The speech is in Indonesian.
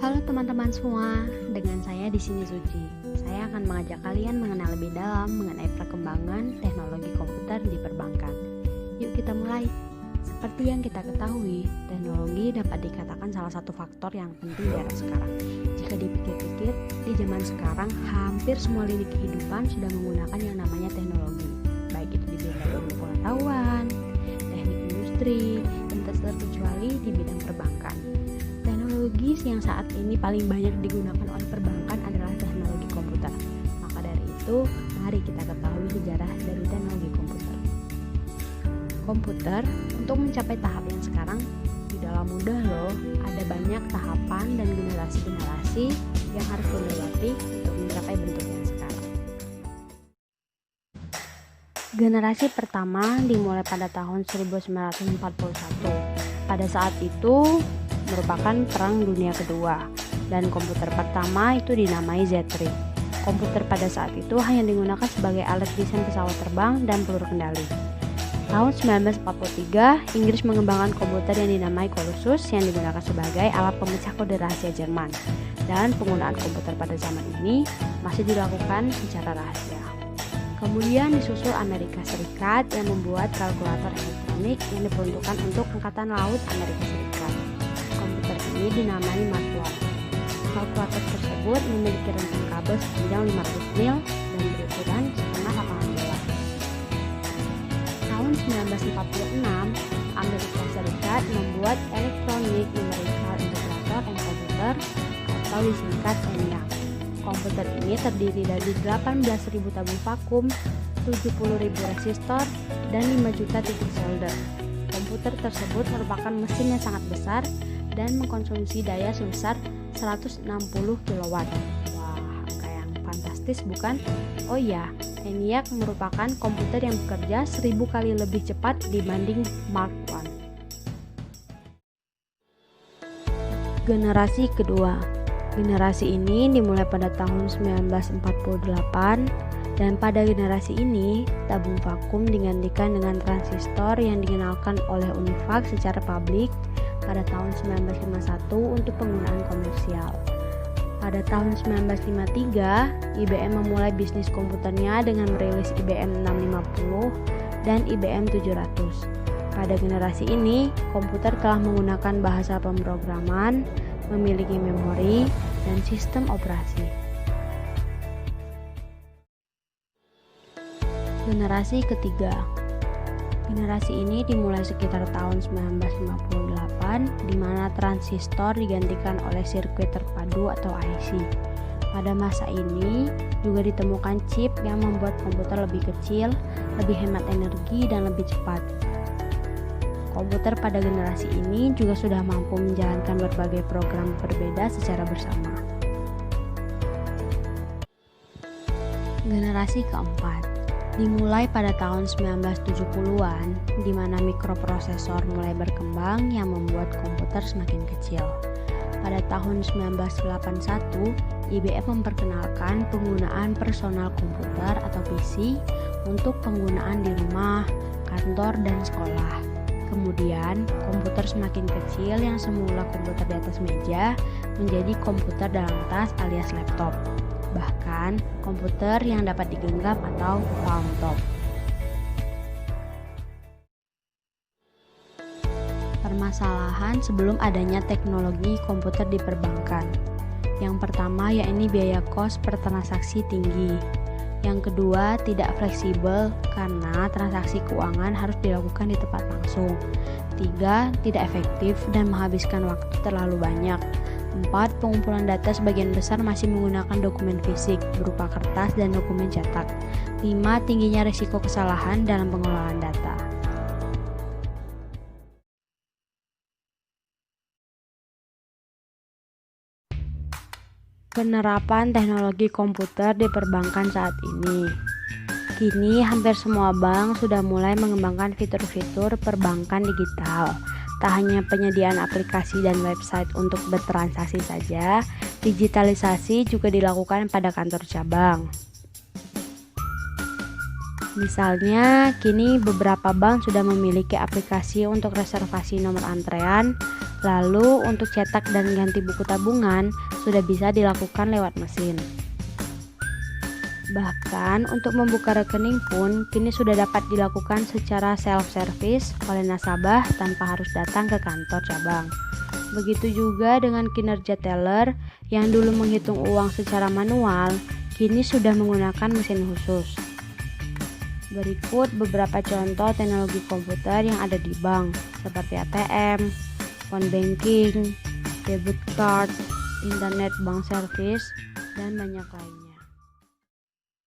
Halo teman-teman semua, dengan saya di sini Suci. Saya akan mengajak kalian mengenal lebih dalam mengenai perkembangan teknologi komputer di perbankan. Yuk kita mulai. Seperti yang kita ketahui, teknologi dapat dikatakan salah satu faktor yang penting di era sekarang. Jika dipikir-pikir, di zaman sekarang hampir semua lini kehidupan sudah menggunakan yang namanya teknologi, baik itu di bidang ilmu pengetahuan, teknik industri, dan tak terkecuali di bidang perbankan. Teknologi yang saat ini paling banyak digunakan oleh perbankan adalah teknologi komputer. Maka dari itu, mari kita ketahui sejarah dari teknologi komputer. Komputer, untuk mencapai tahap yang sekarang, tidaklah mudah loh. Ada banyak tahapan dan generasi-generasi yang harus dilewati untuk mencapai bentuk yang sekarang. Generasi pertama dimulai pada tahun 1941. Pada saat itu, merupakan Perang Dunia Kedua, dan komputer pertama itu dinamai Z3. Komputer pada saat itu hanya digunakan sebagai alat desain pesawat terbang dan peluru kendali. Tahun 1943, Inggris mengembangkan komputer yang dinamai Colossus yang digunakan sebagai alat pemecah kode rahasia Jerman, dan penggunaan komputer pada zaman ini masih dilakukan secara rahasia. Kemudian disusul Amerika Serikat yang membuat kalkulator elektronik yang diperuntukkan untuk Angkatan Laut Amerika Serikat. Komputer ini dinamai Mark I. Kalkulator tersebut memiliki rentang kabel sepanjang 500 mil dan berukuran setengah lapangan bola. Tahun 1946, Amerika Serikat membuat Electronic Numerical Integrator and Computer atau disingkat ENIAC. Komputer ini terdiri dari 18.000 tabung vakum, 70.000 resistor, dan 5 juta titik solder. Komputer tersebut merupakan mesin yang sangat besar dan mengkonsumsi daya sebesar 160 kW. Wah, angka yang fantastis bukan? Oh iya, ENIAC merupakan komputer yang bekerja 1000 kali lebih cepat dibanding Mark I. Generasi kedua. Generasi ini dimulai pada tahun 1948, dan pada generasi ini tabung vakum digantikan dengan transistor yang dikenalkan oleh Univac secara publik pada tahun 1951 untuk penggunaan komersial. Pada tahun 1953, IBM memulai bisnis komputernya dengan merilis IBM 650 dan IBM 700. Pada generasi ini, komputer telah menggunakan bahasa pemrograman, memiliki memori, dan sistem operasi. Generasi ketiga. Generasi ini dimulai sekitar tahun 1958, di mana transistor digantikan oleh sirkuit terpadu atau IC. Pada masa ini juga ditemukan chip yang membuat komputer lebih kecil, lebih hemat energi, dan lebih cepat. Komputer pada generasi ini juga sudah mampu menjalankan berbagai program berbeda secara bersama. Generasi keempat dimulai pada tahun 1970-an, di mana mikroprosesor mulai berkembang yang membuat komputer semakin kecil. Pada tahun 1981, IBM memperkenalkan penggunaan personal komputer atau PC untuk penggunaan di rumah, kantor, dan sekolah. Kemudian, komputer semakin kecil yang semula komputer di atas meja menjadi komputer dalam tas alias laptop. Bahkan, komputer yang dapat digenggam atau palm top. Permasalahan sebelum adanya teknologi komputer di perbankan. Yang pertama yakni biaya kos per transaksi tinggi. Yang kedua, tidak fleksibel karena transaksi keuangan harus dilakukan di tempat langsung. 3, tidak efektif dan menghabiskan waktu terlalu banyak. 4, pengumpulan data sebagian besar masih menggunakan dokumen fisik berupa kertas dan dokumen cetak. 5, tingginya risiko kesalahan dalam pengelolaan data. Penerapan teknologi komputer di perbankan saat ini. Kini hampir semua bank sudah mulai mengembangkan fitur-fitur perbankan digital. Tak hanya penyediaan aplikasi dan website untuk bertransaksi saja, digitalisasi juga dilakukan pada kantor cabang. Misalnya, kini beberapa bank sudah memiliki aplikasi untuk reservasi nomor antrean, Lalu untuk cetak dan ganti buku tabungan sudah bisa dilakukan lewat mesin. Bahkan untuk membuka rekening pun kini sudah dapat dilakukan secara self-service oleh nasabah tanpa harus datang ke kantor cabang. Begitu juga dengan kinerja teller yang dulu menghitung uang secara manual, kini sudah menggunakan mesin khusus. Berikut beberapa contoh teknologi komputer yang ada di bank, seperti ATM, phone banking, debit card, internet bank service, dan banyak lainnya.